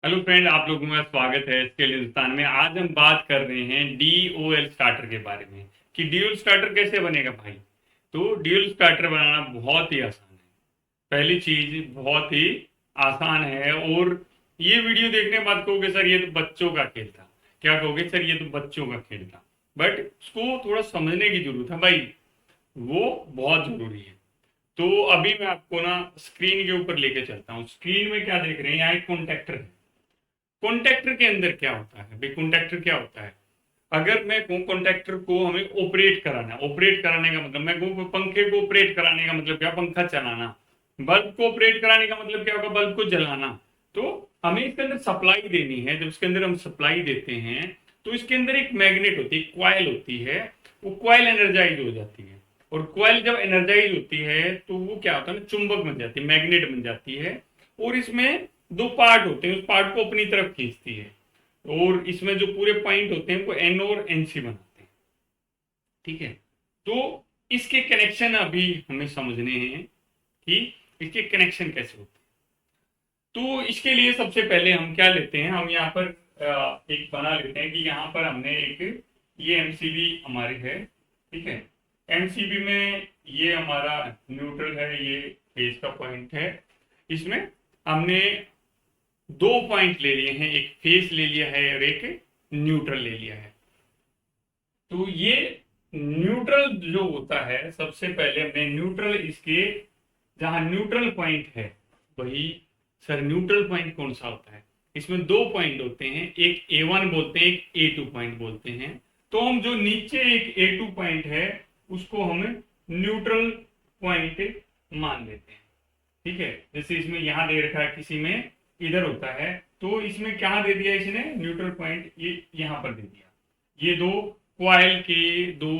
Hello friend, आप लोगों का स्वागत है स्केल हिंदुस्तान में। आज हम बात कर रहे हैं डीओएल स्टार्टर के बारे में कि डीओएल स्टार्टर कैसे बनेगा भाई। तो डीओएल स्टार्टर बनाना बहुत ही आसान है। पहली चीज बहुत ही आसान है। और ये वीडियो देखने के बाद कहोगे सर ये तो बच्चों का खेल था। क्या कहोगे सर, ये तो बच्चों का खेल था। बट उसको थोड़ा समझने की जरूरत है भाई, वो बहुत जरूरी है। तो अभी मैं आपको ना स्क्रीन के ऊपर लेके चलता हूँ। स्क्रीन में क्या देख रहे हैं, यहाँ एक कॉन्टेक्टर है। कॉन्ट्रैक्टर के अंदर क्या होता है भाई, कॉन्ट्रैक्टर क्या होता है। अगर मैं कहूँ कॉन्ट्रैक्टर को हमें ऑपरेट कराना, ऑपरेट कराने का मतलब, मैं कहूँ पंखे को ऑपरेट कराने का मतलब क्या, पंखा चलाना। बल्ब को ऑपरेट कराने का मतलब क्या होगा, बल्ब को जलाना। तो हमें इसके अंदर सप्लाई देनी है। जब इसके अंदर हम सप्लाई देते हैं तो इसके अंदर एक मैग्नेट होती है, क्वाइल होती है। वो क्वाइल एनर्जाइज हो जाती है। और क्वाइल जब एनर्जाइज होती है तो वो क्या होता है ना, चुंबक बन जाती है, मैग्नेट बन जाती है। और इसमें दो पार्ट होते हैं, उस पार्ट को अपनी तरफ खींचती है। और इसमें जो पूरे पॉइंट होते हैं उनको एन और एन सी बनाते हैं। ठीक है। तो इसके कनेक्शन अभी हमें समझने हैं कि इसके कनेक्शन कैसे होते हैं। तो इसके लिए सबसे पहले हम क्या लेते हैं, हम यहाँ पर एक बना लेते हैं कि यहाँ पर हमने एक, ये एमसीबी हमारी है। ठीक है। एमसीबी में ये हमारा न्यूट्रल है, ये फेज का पॉइंट है। इसमें हमने दो पॉइंट ले लिए हैं, एक फेस ले लिया है और एक न्यूट्रल ले लिया है। तो ये न्यूट्रल जो होता है, सबसे पहले हमने न्यूट्रल इसके, जहां न्यूट्रल पॉइंट है वही, सर न्यूट्रल पॉइंट कौन सा होता है। इसमें दो पॉइंट होते हैं, एक ए1 बोलते हैं, एक ए टू पॉइंट बोलते हैं। तो हम जो नीचे एक ए टू पॉइंट है उसको हम न्यूट्रल पॉइंट मान लेते हैं। ठीक है। जैसे इसमें यहां दे रखा है, किसी में इधर होता है, तो इसमें क्या दे दिया इसने, न्यूट्रल पॉइंट ये यहां पर दे दिया। ये दो क्वाइल के दो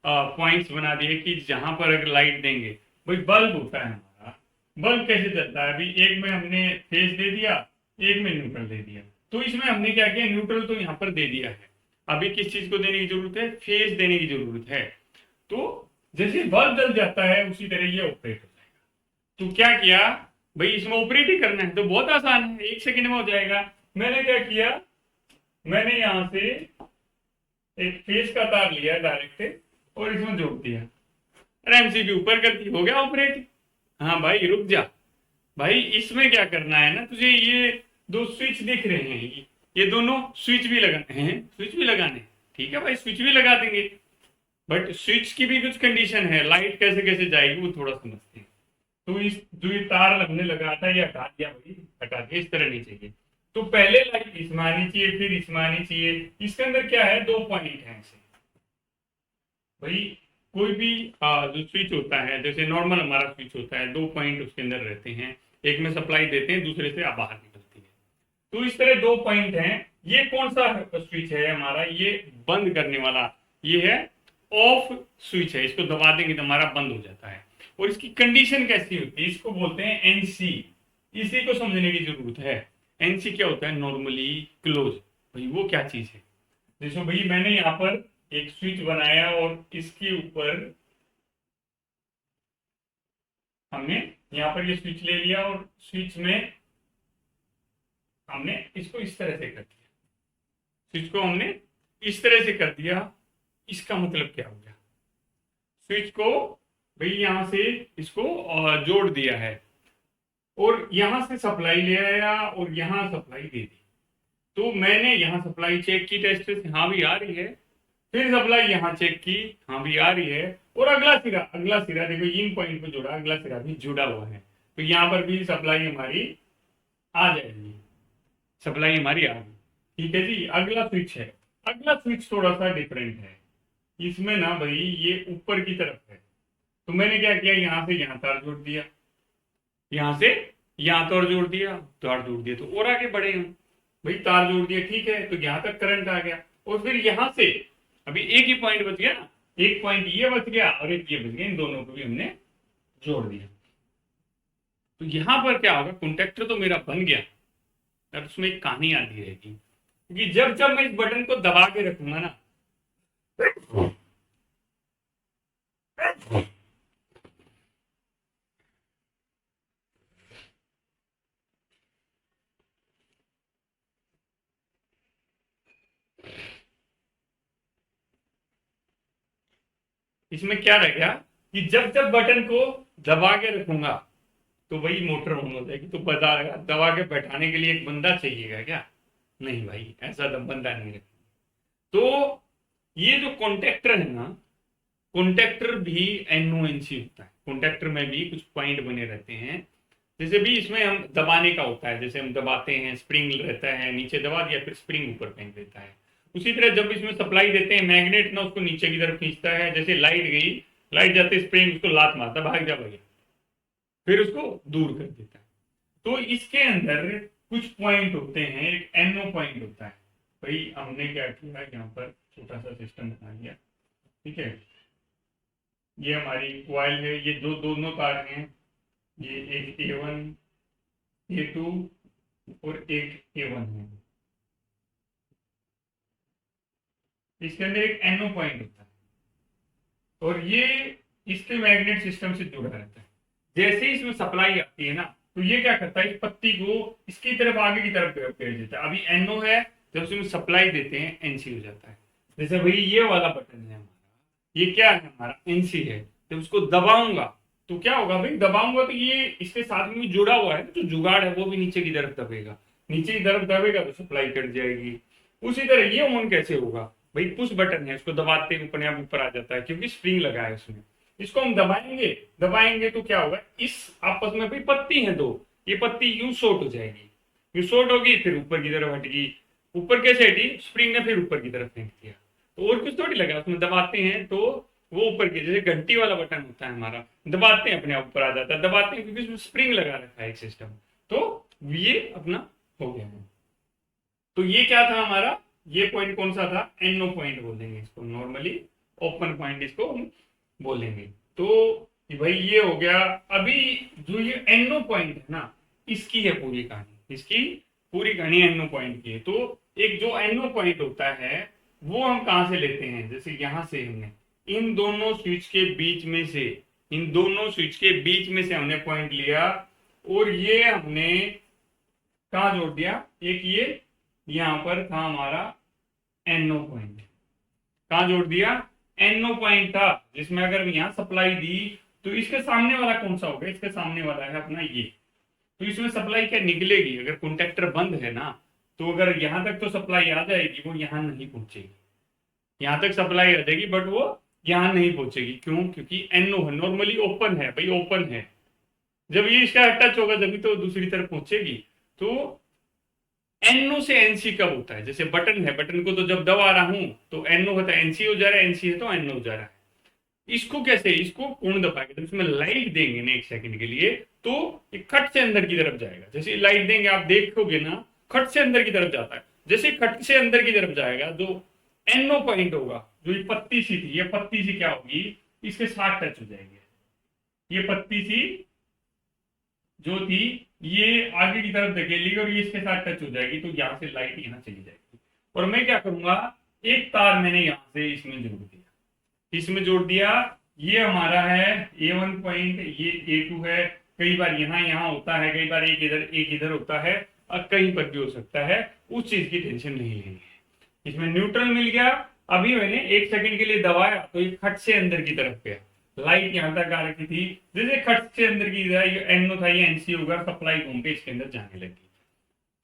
पॉइंट्स बना दिए कि जहां पर अगर लाइट देंगे, भाई बल्ब होता है हमारा, बल्ब कैसे चलता है। अभी एक में हमने फेज दे दिया, एक में न्यूट्रल दे दिया। तो इसमें हमने क्या किया, न्यूट्रल तो यहाँ पर दे दिया है। अभी किस चीज को देने की जरूरत है, फेज देने की जरूरत है। तो जैसे बल्ब जल जाता है उसी तरह ये ऑपरेट होता है। तो क्या किया भाई, इसमें ऑपरेट ही करना है तो बहुत आसान है, एक सेकंड में हो जाएगा। मैंने क्या किया, मैंने यहां से एक फेस का तार लिया डायरेक्ट और इसमें जोड़ दिया और एमसीबी ऊपर कर दी, हो गया ऑपरेट। हाँ भाई रुक जा, भाई इसमें क्या करना है ना तुझे, ये दो स्विच दिख रहे हैं, ये दोनों स्विच भी लगाने हैं, स्विच भी लगाने हैं। ठीक है भाई, स्विच भी लगा देंगे। बट स्विच की भी कुछ कंडीशन है, लाइट कैसे कैसे जाएगी वो थोड़ा समझते हैं। तो इस जो ये तार हमने लगाया था ये हटा दिया भाई, हटा दिया, इस तरह नहीं चाहिए। तो पहले लाइट इसमें आनी चाहिए, फिर इसमें आनी चाहिए। इसके अंदर क्या है, दो पॉइंट है ऐसे भाई। कोई भी जो स्विच होता है, जैसे नॉर्मल हमारा स्विच होता है, दो पॉइंट उसके अंदर रहते हैं। एक में सप्लाई देते हैं, दूसरे से बाहर निकलती है। तो इस तरह दो पॉइंट हैं। ये कौन सा स्विच है हमारा, ये बंद करने वाला, ये है ऑफ स्विच है। इसको दबा देंगे तो हमारा बंद हो जाता है। और इसकी कंडीशन कैसी होती है, इसको बोलते हैं एनसी। इसी को समझने की जरूरत है। एनसी क्या होता है, नॉर्मली क्लोज। भाई वो क्या चीज है, जैसे भाई मैंने यहाँ पर एक स्विच बनाया और इसके ऊपर हमने यहाँ पर ये स्विच ले लिया और स्विच में हमने इसको इस तरह से कर दिया, स्विच को हमने इस तरह से कर दिया। इसका मतलब क्या हो गया, स्विच को भाई यहां से इसको जोड़ दिया है और यहां से सप्लाई ले आया और यहां सप्लाई दे दी। तो मैंने यहां सप्लाई चेक की, टेस्ट से हाँ भी आ रही है। फिर सप्लाई यहां चेक की, हाँ भी आ रही है। और अगला सिरा, अगला सिरा देखो इन पॉइंट पे जुड़ा, अगला सिरा भी जुड़ा हुआ है। तो यहां पर भी सप्लाई हमारी आ जाएगी, सप्लाई हमारी आ गई। ठीक है जी, अगला स्विच है। अगला स्विच थोड़ा सा डिफरेंट है। इसमें ना भाई ये ऊपर की तरफ है। तो मैंने क्या किया, यहां से यहां तार जोड़ दिया, यहां से यहां तार जोड़ दिया, तार जोड़ दिया तो और आगे बढ़े हम। भाई तार जोड़ दिया, ठीक है, तो यहां तक करंट आ गया। और फिर यहां से अभी एक ही पॉइंट बच गया ना, एक पॉइंट ये बच गया और एक ये बच गया, इन दोनों को भी हमने जोड़ दिया। तो यहां पर क्या होगा, कॉन्टेक्टर तो मेरा बन गया। अब उसमें एक कहानी आती रहेगी, क्योंकि जब जब मैं इस बटन को दबा के रखूंगा ना, इसमें क्या रह गया कि जब जब बटन को दबा के रखूंगा तो वही मोटर ऑन हो जाएगी। तो बता रहा दबा के बैठाने के लिए एक बंदा चाहिएगा क्या? नहीं भाई, ऐसा बंदा नहीं रखेगा। तो ये जो कॉन्टेक्टर है ना, कॉन्टेक्टर भी एनओएनसी होता है। कॉन्टेक्टर में भी कुछ पॉइंट बने रहते हैं। जैसे भी इसमें हम दबाने का होता है, जैसे हम दबाते हैं, स्प्रिंग रहता है, नीचे दबा दिया फिर स्प्रिंग ऊपर फेंक देता है। उसी तरह जब इसमें सप्लाई देते हैं, मैग्नेट ना उसको नीचे की तरफ खींचता है। जैसे लाइट गई, लाइट जाते स्प्रिंग उसको लात मारता, भाग जा भैया, फिर उसको दूर कर देता है। तो इसके अंदर कुछ पॉइंट होते हैं, एक एनओ पॉइंट होता है। भाई हमने क्या किया, यहाँ पर छोटा सा सिस्टम बना दिया, ठीक है। ये हमारी क्वाइल है, ये जो दोनों तार हैं, ये एक A1 A2 और एक A1 है। इसके अंदर एक एनओ पॉइंट होता है और ये इसके मैग्नेट सिस्टम से जुड़ा रहता है। जैसे ही इसमें सप्लाई आती है ना, तो ये क्या करता है, इस पत्ती को इसकी तरफ आगे की तरफ भेज देता है। अभी एनओ है, जब उसमें सप्लाई देते हैं एनसी हो जाता है। जैसे भाई ये वाला बटन है हमारा, ये क्या है हमारा, एनसी है। जब उसको दबाऊंगा तो क्या होगा भाई, दबाऊंगा तो ये इसके साथ में जुड़ा हुआ है, तो जो जुगाड़ है वो भी नीचे की तरफ दबेगा। नीचे की तरफ दबेगा तो सप्लाई कट जाएगी। उसी तरह ये ऑन कैसे होगा भाई, पुश बटन है, उसको दबाते ही अपने आप ऊपर आ जाता है क्योंकि स्प्रिंग लगा है उसमें। इसको हम दबाएंगे, दबाएंगे तो क्या होगा, इस आपस में भाई पत्ती है दो, ये पत्ती यूं शॉर्ट हो जाएगी, यूं शॉर्ट होगी फिर ऊपर की तरफ हटेगी। ऊपर कैसे हटी, स्प्रिंग ने फिर ऊपर की तरफ फेंक दिया। तो और कुछ थोड़ी लगा, उसमें दबाते हैं तो वो ऊपर की, जैसे घंटी वाला बटन होता है हमारा, दबाते हैं अपने आप ऊपर आ जाता है, दबाते हैं क्योंकि उसमें स्प्रिंग लगा रखा है एक सिस्टम। तो ये अपना हो गया है। तो ये क्या था हमारा, ये पॉइंट कौन सा था, एनओ पॉइंट बोलेंगे इसको, नॉर्मली ओपन पॉइंट इसको हम बोलेंगे। तो भाई ये हो गया। अभी जो ये एनओ पॉइंट है ना, इसकी है पूरी कहानी, इसकी पूरी कहानी एनओ पॉइंट की है। तो एक जो एनओ पॉइंट होता है वो हम कहां से लेते हैं, जैसे यहां से हमने इन दोनों स्विच के बीच में से, इन दोनों स्विच के बीच में से हमने पॉइंट लिया और ये हमने कहा जोड़ दिया, एक ये यहां पर था हमारा एनओ पॉइंट, कहां जोड़ दिया, एनओ पॉइंट था, जिसमें अगर यहां सप्लाई दी तो इसके सामने वाला कौन सा होगा, इसके सामने वाला है अपना ये। तो इसमें सप्लाई क्या निकलेगी, अगर कॉन्टेक्टर बंद है ना, तो अगर यहां तक तो सप्लाई आ जाएगी, वो यहां नहीं पहुंचेगी। यहां तक सप्लाई आ जाएगी बट वो यहां नहीं पहुंचेगी। क्यों, क्योंकि एनओ है, नॉर्मली ओपन है भाई, ओपन है। जब ये इसका टच होगा जब तो दूसरी तरफ पहुंचेगी। तो एनओ से एनसी कब होता है, जैसे बटन है, बटन को तो जब दबा रहा हूं तो एनओ होता है, एनसी हो जा रहा है, एनसी है तो एनओ हो जा रहा है। इसको कैसे, इसको पूर्ण दबा के जब इसमें लाइट देंगे ना एक सेकंड के लिए, तो ये खट से अंदर की तरफ जाएगा। जैसे लाइट देंगे आप देखोगे ना, खट से अंदर की तरफ जाता है। जैसे खट से अंदर की तरफ जाएगा, जो एनओ पॉइंट होगा, जो ये पत्ती सी थी, ये पत्ती सी क्या होगी, इसके साथ टच हो जाएगी। ये पत्ती सी जो थी ये आगे की तरफ धकेलेगी और ये इसके साथ टच हो जाएगी, तो यहां से लाइट यहां चली जाएगी। और मैं क्या करूंगा, एक तार मैंने यहां से इसमें जोड़ दिया, इसमें जोड़ दिया। ये हमारा है A1 पॉइंट, ये A2 है। कई बार यहाँ यहाँ होता है, कई बार एक इधर होता है, और कहीं पर भी हो सकता है, उस चीज की टेंशन नहीं लेनी है। इसमें न्यूट्रल मिल गया। अभी मैंने एक सेकंड के लिए दबाया तो ये खट से अंदर की तरफ गया, लाइट यहां तक आ रखी थी, जैसे खट से अंदर की एनओ था, ये एनसी होगा, सप्लाई घूम के इसके अंदर जाने लगी।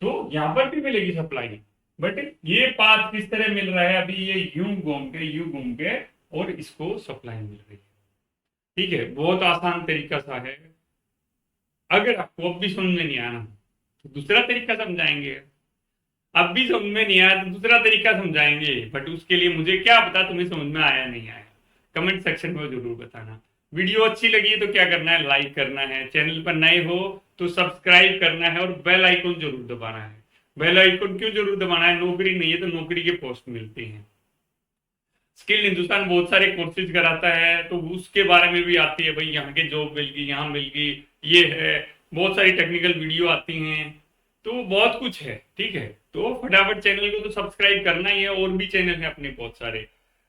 तो यहां पर भी मिलेगी सप्लाई, बट ये पाथ किस तरह मिल रहा है, अभी ये यूं घूम के और इसको सप्लाई मिल रही है। ठीक है, बहुत आसान तरीका सा है। अगर आपको अब भी समझ में नहीं आना तो दूसरा तरीका समझाएंगे, अब भी समझ में नहीं आया तो दूसरा तरीका समझाएंगे। बट उसके लिए मुझे क्या पता तुम्हें समझ में आया नहीं आया, कमेंट सेक्शन में जरूर बताना। वीडियो अच्छी लगी है तो क्या करना है, लाइक करना है, चैनल पर नए हो तो सब्सक्राइब करना है और बेल आइकन जरूर दबाना है। बेल आइकन क्यों जरूर दबाना है, नौकरी नहीं है तो नौकरी के पोस्ट मिलते हैं। स्किल हिंदुस्तान बहुत सारे कोर्सेज कराता है, तो उसके बारे में भी आती है, भाई यहाँ के जॉब मिल गई, यहाँ मिल गई, ये है, बहुत सारी टेक्निकल वीडियो आती हैं, तो बहुत कुछ है। ठीक है, तो फटाफट चैनल को तो सब्सक्राइब करना ही है। और भी चैनल है अपने बहुत सारे,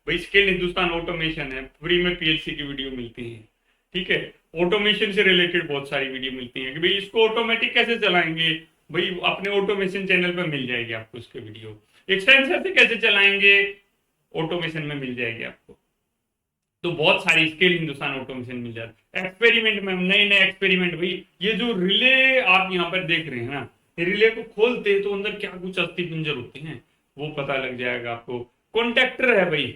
भाई स्किल हिंदुस्तान ऑटोमेशन है, फ्री में पीएलसी की वीडियो मिलती है। ठीक है, ऑटोमेशन से रिलेटेड बहुत सारी वीडियो मिलती है कि भाई इसको ऑटोमेटिक कैसे चलाएंगे, भाई अपने ऑटोमेशन चैनल पर मिल जाएगी आपको उसके वीडियो। एक्सटेंशन से कैसे चलाएंगे, ऑटोमेशन में मिल जाएगी आपको। तो बहुत सारी स्केल हिंदुस्तान ऑटोमेशन मिल जाती है। एक्सपेरिमेंट में नए नए एक्सपेरिमेंट भाई, ये जो रिले आप यहाँ पर देख रहे हैं ना, रिले को खोलते हैं तो अंदर क्या कुछ अस्थि पिंजर होते हैं वो पता लग जाएगा आपको। कॉन्टेक्टर है भाई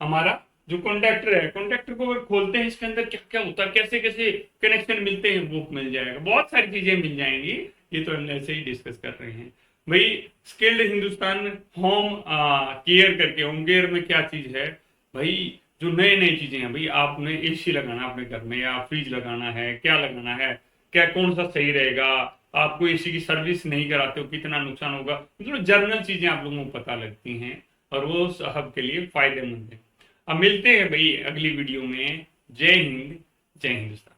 हमारा, जो कॉन्टेक्टर है, कॉन्टेक्टर को अगर खोलते हैं इसके अंदर क्या क्या होता है, कैसे कैसे कनेक्शन मिलते हैं वो मिल जाएगा, बहुत सारी चीजें मिल जाएंगी। ये तो हम ऐसे ही डिस्कस कर रहे हैं भाई। स्किल्ड हिंदुस्तान होम केयर करके, होम केयर में क्या चीज है भाई, जो नई नई चीजें हैं भाई, आपने एसी लगाना अपने घर में या फ्रिज लगाना है, क्या लगाना है, क्या कौन सा सही रहेगा, आपको एसी की सर्विस नहीं कराते हो कितना नुकसान होगा, मतलब जनरल चीजें आप लोगों को पता लगती हैं और वो सबके लिए फायदेमंद है। अब मिलते हैं भाई अगली वीडियो में। जय हिंद, जय हिंदुस्तान।